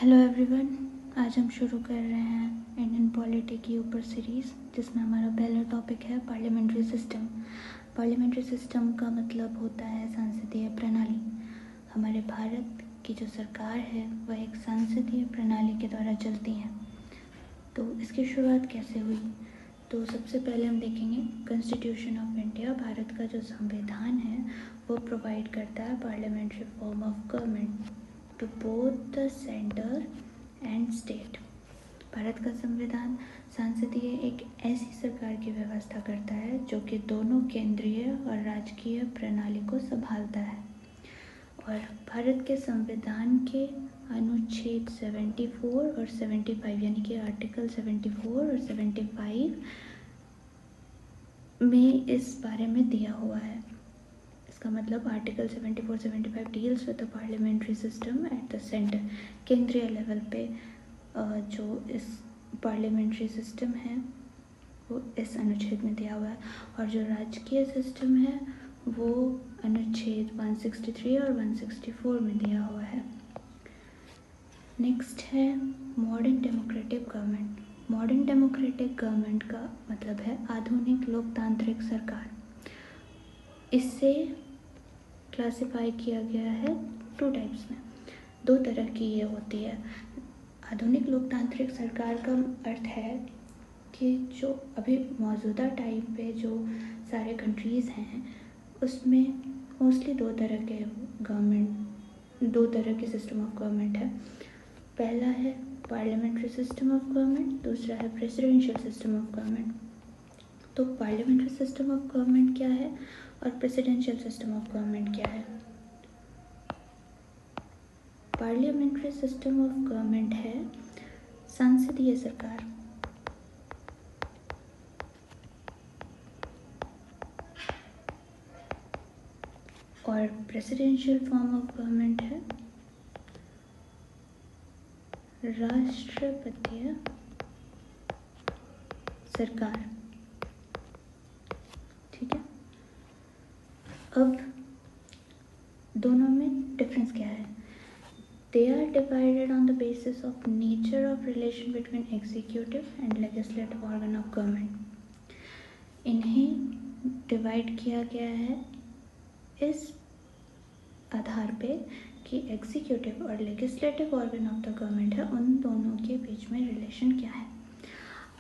Hello everyone, आज हम शुरू कर रहे हैं इंडियन पॉलिटी के ऊपर सीरीज़, जिसमें हमारा पहला टॉपिक है पार्लियामेंट्री सिस्टम। पार्लियामेंट्री सिस्टम का मतलब होता है संसदीय प्रणाली। हमारे भारत की जो सरकार है वह एक संसदीय प्रणाली के द्वारा चलती है। तो इसकी शुरुआत कैसे हुई? तो सबसे पहले हम देखेंगे कॉन्स्टिट्यूशन ऑफ इंडिया। भारत का जो संविधान है वो प्रोवाइड करता है parliamentary form of government to both the centre and state. Bharat का संविधान संसदीय एक ऐसी सरकार की व्यवस्था करता है जो कि दोनों केंद्रीय और राजकीय प्रणाली को संभालता है। और भारत के संविधान के अनुच्छेद 74 और 75 यानी कि आर्टिकल 74 और 75 में इस बारे में दिया हुआ है। इसका मतलब article 74-75 deals with the parliamentary system at the centre. केंद्रीय लेवल पे जो इस पार्लियामेंट्री सिस्टम है वो इस अनुच्छेद में दिया हुआ है, और जो राजकीय सिस्टम है वो अनुच्छेद 163 और 164 में दिया हुआ है। नेक्स्ट है modern democratic government. Modern democratic government का मतलब है आधुनिक लोकतांत्रिक सरकार। इससे क्लासिफाई किया गया है 2 टाइप्स में। 2 तरह की ये होती है। आधुनिक लोकतांत्रिक सरकार का अर्थ है कि जो अभी मौजूदा टाइम पे जो सारे कंट्रीज़ हैं उसमें मोस्टली 2 तरह के गवर्नमेंट, 2 तरह के सिस्टम ऑफ गवर्नमेंट है। पहला है पार्लियामेंट्री सिस्टम ऑफ गवर्नमेंट, दूसरा है प्रेसिडेंशियल सिस्टम ऑफ गवर्नमेंट। तो पार्लियामेंट्री सिस्टम ऑफ गवर्नमेंट क्या है और प्रेसिडेंशियल सिस्टम ऑफ गवर्नमेंट क्या है? पार्लियामेंट्री सिस्टम ऑफ गवर्नमेंट है संसदीय सरकार। और प्रेसिडेंशियल फॉर्म ऑफ गवर्नमेंट है राष्ट्रपतीय सरकार। ठीक है, अब दोनों में डिफरेंस क्या है? They are divided on the basis of nature of relation between executive and legislative organ of government. इन्हें डिवाइड किया गया है इस आधार पे कि एग्जीक्यूटिव और legislative organ of the government है, उन दोनों के बीच में रिलेशन क्या है।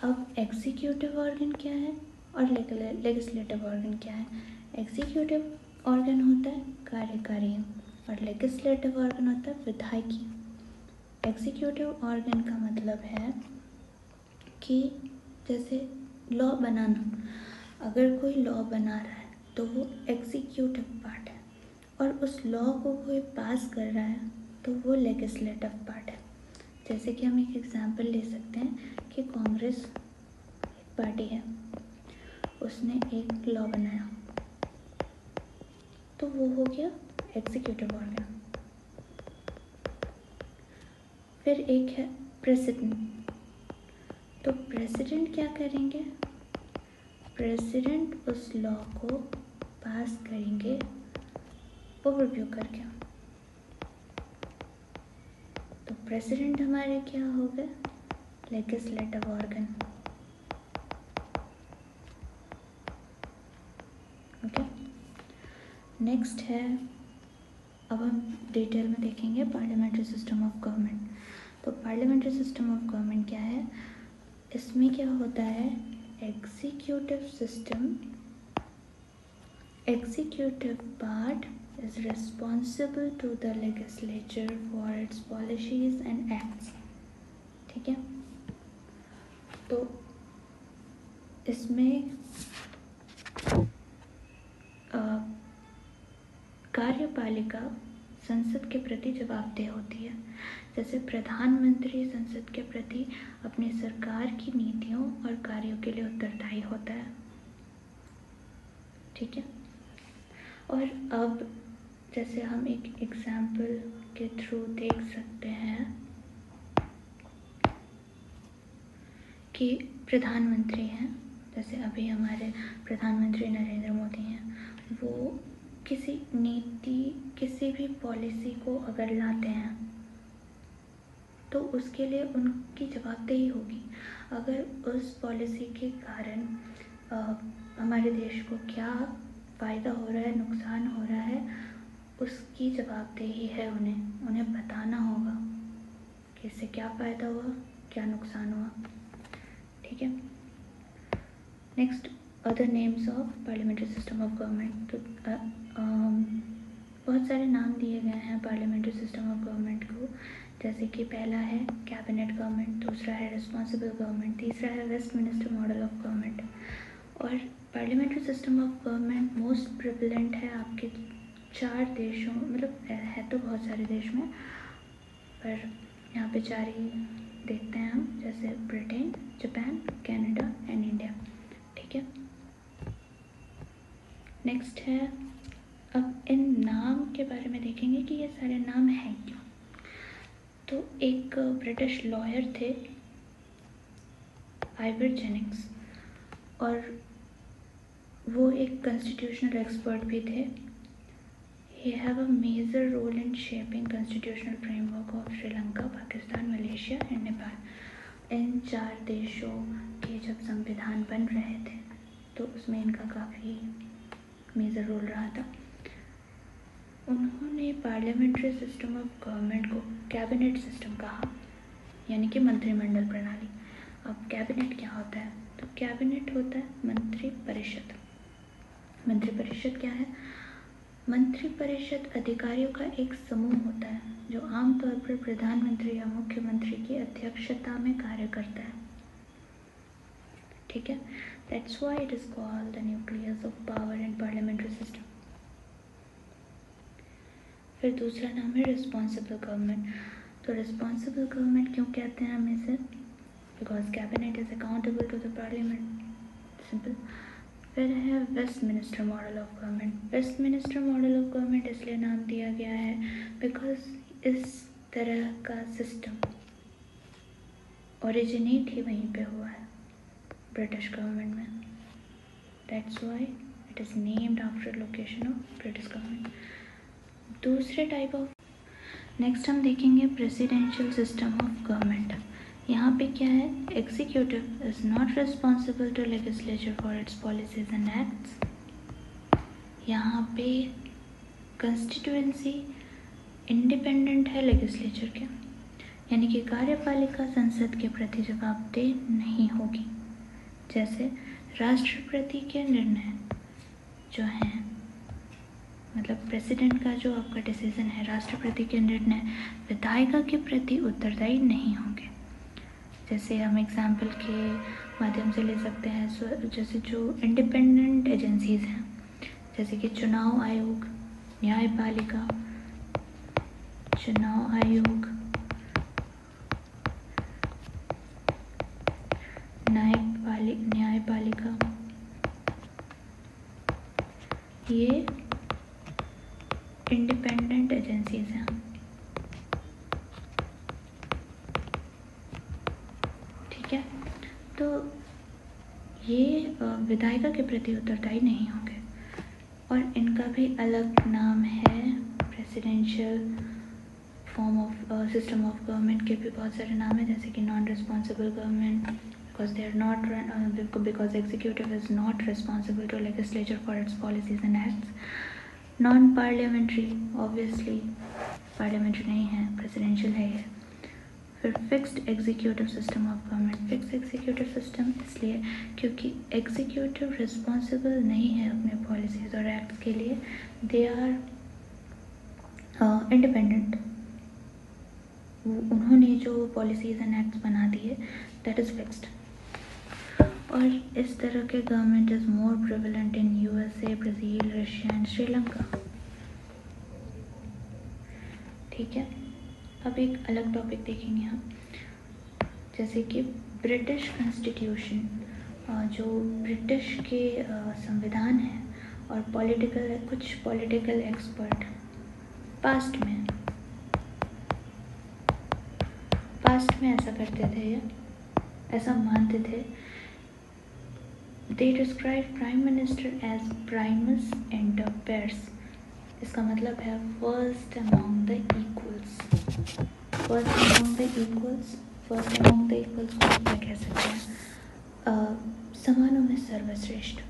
अब एग्जीक्यूटिव ऑर्गन क्या है और लेजिस्लेटिव ऑर्गन क्या है? एग्जीक्यूटिव ऑर्गन होता है कार्यकारी और लेजिस्लेटिव ऑर्गन होता है विधायकी। एग्जीक्यूटिव ऑर्गन का मतलब है कि जैसे लॉ बनाना, अगर कोई लॉ बना रहा है तो वो एग्जीक्यूटिव पार्ट है, और उस लॉ को कोई पास कर रहा है तो वो लेजिस्लेटिव पार्ट है। जैसे कि हम एक एग्जांपल ले सकते हैं कि कांग्रेस पार्टी है, उसने एक लॉ बनाया तो वो हो गया एग्जीक्यूटिव ऑर्गन। फिर एक है प्रेसिडेंट। तो प्रेसिडेंट क्या करेंगे? प्रेसिडेंट उस लॉ को पास करेंगे ओवरव्यू करके। तो प्रेसिडेंट हमारे क्या हो गए? Legislative organ. ओके, नेक्स्ट है, अब हम डिटेल में देखेंगे पार्लियामेंट्री सिस्टम ऑफ गवर्नमेंट। तो पार्लियामेंट्री सिस्टम ऑफ गवर्नमेंट क्या है? इसमें क्या होता है? Executive system, executive part is responsible to the legislature for its policies and acts। ठीक है, तो इसमें कार्यपालिका संसद के प्रति जवाबदेह होती है। जैसे प्रधानमंत्री संसद के प्रति अपनी सरकार की नीतियों और कार्यों के लिए उत्तरदायी होता है। ठीक है, और अब जैसे हम एक एग्जाम्पल के थ्रू देख सकते हैं कि प्रधानमंत्री हैं, जैसे अभी हमारे प्रधानमंत्री नरेंद्र मोदी हैं, वो किसी नीति, किसी भी पॉलिसी को अगर लाते हैं तो उसके लिए उनकी जवाबदेही होगी। अगर उस पॉलिसी के कारण हमारे देश को क्या फ़ायदा हो रहा है, नुकसान हो रहा है, उसकी जवाबदेही है उन्हें बताना होगा कि इससे क्या फ़ायदा हुआ, क्या नुकसान हुआ। ठीक है। Next, other names of parliamentary system of government. तो बहुत सारे नाम दिए गए हैं पार्लियामेंट्री सिस्टम ऑफ गवर्नमेंट को, जैसे कि पहला है कैबिनेट गवर्नमेंट, दूसरा है रिस्पॉन्सिबल गवर्नमेंट, तीसरा है वेस्टमिनिस्टर मॉडल ऑफ गवर्नमेंट। और parliamentary system of government most prevalent है आपके 4 देशों, मतलब है तो बहुत सारे देश में, पर यहाँ पे 4 ही देखते हैं हम, जैसे Britain, Japan, Canada and India. ठीक है। नेक्स्ट है, अब इन नाम के बारे में देखेंगे कि ये सारे नाम हैं क्या। तो एक ब्रिटिश लॉयर थे आइवर जेनिंग्स, और वो एक कॉन्स्टिट्यूशनल एक्सपर्ट भी थे। He have a major role in shaping constitutional framework of Sri Lanka, Pakistan, Malaysia and Nepal। इन 4 देशों के जब संविधान बन रहे थे तो उसमें इनका काफ़ी मेजर रोल रहा था। उन्होंने पार्लियामेंट्री सिस्टम ऑफ गवर्नमेंट को कैबिनेट सिस्टम कहा, यानी कि मंत्रिमंडल प्रणाली। अब कैबिनेट क्या होता है? तो कैबिनेट होता है मंत्रिपरिषद। मंत्रिपरिषद क्या है? मंत्रिपरिषद अधिकारियों का एक समूह होता है जो आमतौर पर प्रधानमंत्री या मुख्यमंत्री की अध्यक्षता में कार्य करता है। ठीक है। That's why it is called the nucleus of power in parliamentary system. फिर दूसरा नाम है रिस्पॉन्सिबल गवर्नमेंट। तो रिस्पॉन्सिबल गवर्नमेंट क्यों कहते हैं हम इसे? Because cabinet is accountable to the parliament, simple. फिर है Westminster model of government. Westminster model of government इसलिए नाम दिया गया है बिकॉज इस तरह का सिस्टम ओरिजिनेट ही वहीं पे हुआ है, ब्रिटिश गवर्नमेंट में। That's why it is named after location of British government. दूसरे टाइप ऑफ, नेक्स्ट हम देखेंगे प्रेसिडेंशियल सिस्टम ऑफ गवर्नमेंट। यहाँ पे क्या है? Executive is not responsible to legislature for its policies and acts. यहाँ पे कंस्टिट्यूएंसी इंडिपेंडेंट है लेजिस्लेचर के, यानी कि कार्यपालिका संसद के प्रति जवाबदेह नहीं होगी। जैसे राष्ट्रपति के निर्णय जो हैं, मतलब प्रेसिडेंट का जो आपका डिसीजन है, राष्ट्रपति के निर्णय विधायिका के प्रति उत्तरदायी नहीं होंगे। जैसे हम एग्जाम्पल के माध्यम से ले सकते हैं, जैसे जो इंडिपेंडेंट एजेंसीज हैं, जैसे कि चुनाव आयोग, न्यायपालिका, चुनाव आयोग, न्यायपालिका, ये इंडिपेंडेंट एजेंसीज हैं। ठीक है। तो ये विधायिका के प्रति उत्तरदायी नहीं होंगे, और इनका भी अलग नाम है। Presidential form of system of government के भी बहुत सारे नाम हैं, जैसे कि non responsible government, because they are not because executive is not responsible to legislature for its policies and acts। Non parliamentary, obviously parliamentary नहीं है, प्रेसिडेंशियल है ये। फिर fixed executive system of government. Fixed executive system इसलिए क्योंकि executive responsible नहीं है अपने पॉलिसीज और एक्ट्स के लिए, दे आर इंडिपेंडेंट। उन्होंने जो पॉलिसीज एंड एक्ट्स बना दिए, दैट इज़ फिक्स्ड। और इस तरह के government is more prevalent in USA, Brazil, Russia and Sri Lanka. ठीक है। अब एक अलग टॉपिक देखेंगे हम, जैसे कि ब्रिटिश कॉन्स्टिट्यूशन, जो ब्रिटिश के संविधान है, और कुछ पॉलिटिकल एक्सपर्ट पास्ट में ऐसा करते थे या ऐसा मानते थे। They describe Prime Minister as primus inter pares। इसका मतलब है first among the equals. First among the equals को आप क्या कह सकते हैं? समानों में सर्वश्रेष्ठ।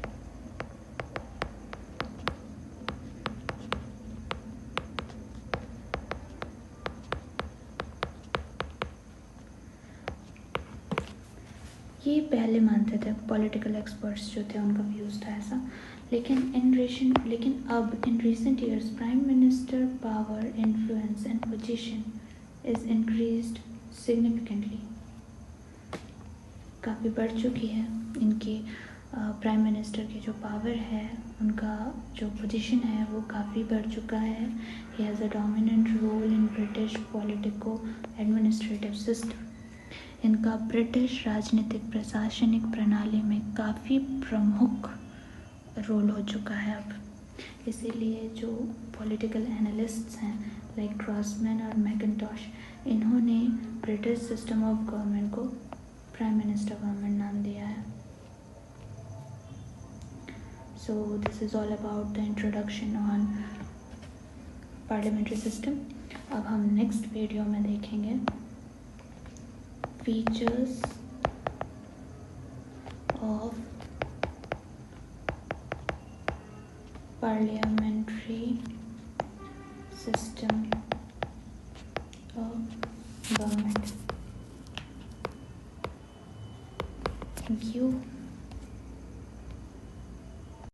ये पहले मानते थे पॉलिटिकल एक्सपर्ट्स जो थे, उनका व्यूज़ था ऐसा, लेकिन अब in recent years prime minister power, influence and position is increased significantly. काफ़ी बढ़ चुकी है इनकी प्राइम मिनिस्टर की जो पावर है, उनका जो पोजीशन है वो काफ़ी बढ़ चुका है। He has a dominant role in British politico administrative system. इनका ब्रिटिश राजनीतिक प्रशासनिक प्रणाली में काफ़ी प्रमुख रोल हो चुका है अब। इसीलिए जो पॉलिटिकल एनालिस्ट्स हैं लाइक क्रॉसमैन और मैकिंटॉश, इन्होंने ब्रिटिश सिस्टम ऑफ गवर्नमेंट को प्राइम मिनिस्टर गवर्नमेंट नाम दिया है। So this is all about the introduction on parliamentary system. अब हम नेक्स्ट वीडियो में देखेंगे features of parliamentary system of government. Thank you.